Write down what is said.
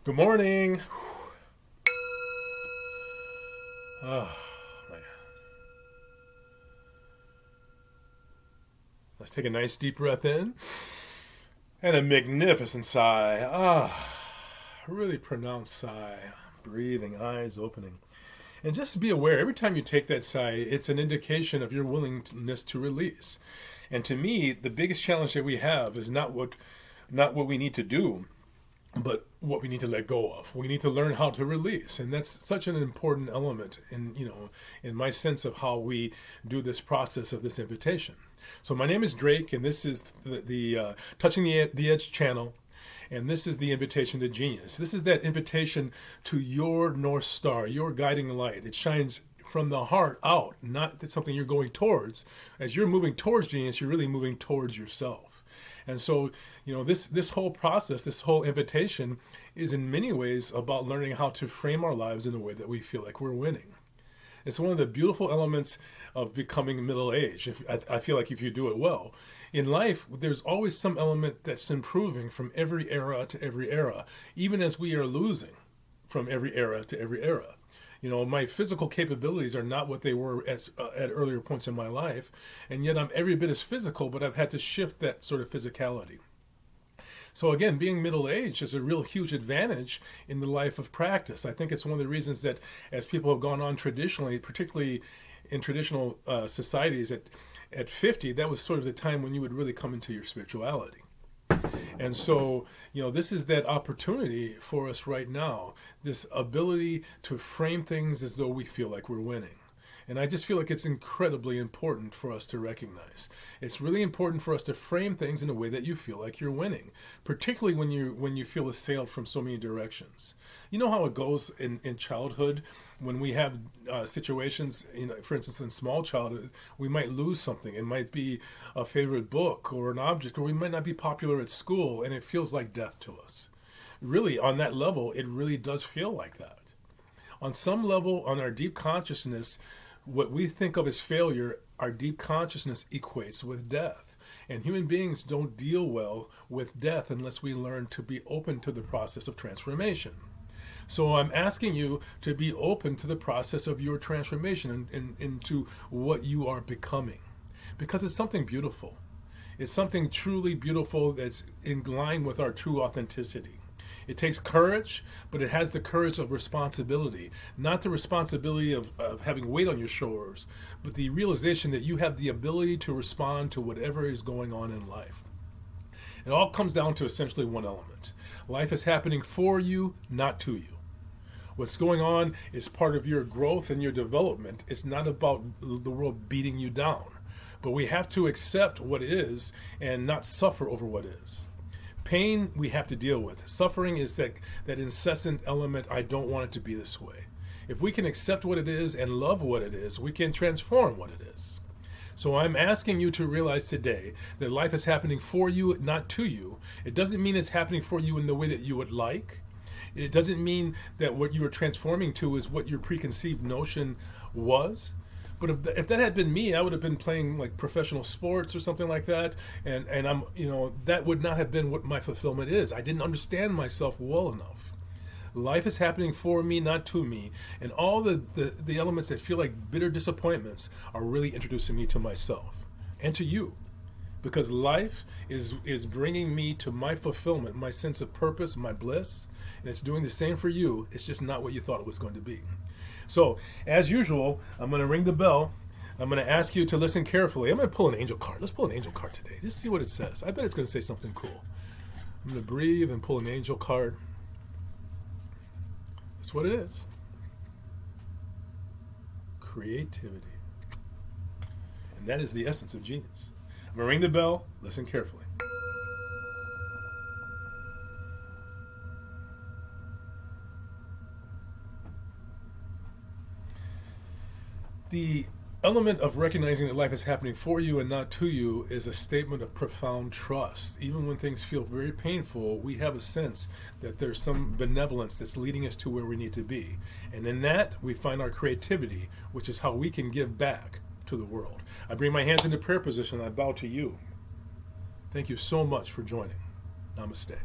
Good morning. Oh, man. Let's take a nice deep breath in and a magnificent sigh. Really pronounced sigh. Breathing, eyes opening. And just be aware, every time you take that sigh, it's an indication of your willingness to release. And to me, the biggest challenge that we have is not what we need to do, but what we need to let go of. We need to learn how to release, and that's such an important element in my sense of how we do this process of this invitation. So my name is Drake, and this is the Touching the Edge channel, and this is the invitation to genius. This is that invitation to your North Star, your guiding light. It shines from the heart out, not something you're going towards. As you're moving towards genius, you're really moving towards yourself. And so, this whole process, this whole invitation is in many ways about learning how to frame our lives in a way that we feel like we're winning. It's one of the beautiful elements of becoming middle-aged. I feel like if you do it well. In life, there's always some element that's improving from every era to every era, even as we are losing from every era to every era. My physical capabilities are not what they were at earlier points in my life, and yet I'm every bit as physical, but I've had to shift that sort of physicality. So again, being middle-aged is a real huge advantage in the life of practice. I think it's one of the reasons that as people have gone on traditionally, particularly in traditional societies at 50, that was sort of the time when you would really come into your spirituality. And so, this is that opportunity for us right now, this ability to frame things as though we feel like we're winning. And I just feel like it's incredibly important for us to recognize. It's really important for us to frame things in a way that you feel like you're winning, particularly when you feel assailed from so many directions. You know how it goes in childhood when we have situations, for instance, in small childhood, we might lose something. It might be a favorite book or an object, or we might not be popular at school, and it feels like death to us. Really, on that level, it really does feel like that. On some level, on our deep consciousness, what we think of as failure, our deep consciousness equates with death. And human beings don't deal well with death unless we learn to be open to the process of transformation. So I'm asking you to be open to the process of your transformation into what you are becoming. Because it's something beautiful. It's something truly beautiful that's in line with our true authenticity. It takes courage, but it has the courage of responsibility. Not the responsibility of having weight on your shoulders, but the realization that you have the ability to respond to whatever is going on in life. It all comes down to essentially one element. Life is happening for you, not to you. What's going on is part of your growth and your development. It's not about the world beating you down. But we have to accept what is and not suffer over what is. Pain we have to deal with. Suffering is that incessant element, I don't want it to be this way. If we can accept what it is and love what it is, we can transform what it is. So I'm asking you to realize today that life is happening for you, not to you. It doesn't mean it's happening for you in the way that you would like. It doesn't mean that what you are transforming to is what your preconceived notion was. But if that had been me, I would have been playing like professional sports or something like that, and I'm that would not have been what my fulfillment is. I didn't understand myself well enough. Life is happening for me, not to me, and all the elements that feel like bitter disappointments are really introducing me to myself and to you, because life is bringing me to my fulfillment, my sense of purpose, my bliss, and it's doing the same for you. It's just not what you thought it was going to be. So, as usual, I'm going to ring the bell. I'm going to ask you to listen carefully. I'm going to pull an angel card. Let's pull an angel card today. Just see what it says. I bet it's going to say something cool. I'm going to breathe and pull an angel card. That's what it is. Creativity. And that is the essence of genius. I'm going to ring the bell. Listen carefully. The element of recognizing that life is happening for you and not to you is a statement of profound trust. Even when things feel very painful, we have a sense that there's some benevolence that's leading us to where we need to be. And in that, we find our creativity, which is how we can give back to the world. I bring my hands into prayer position. I bow to you. Thank you so much for joining. Namaste.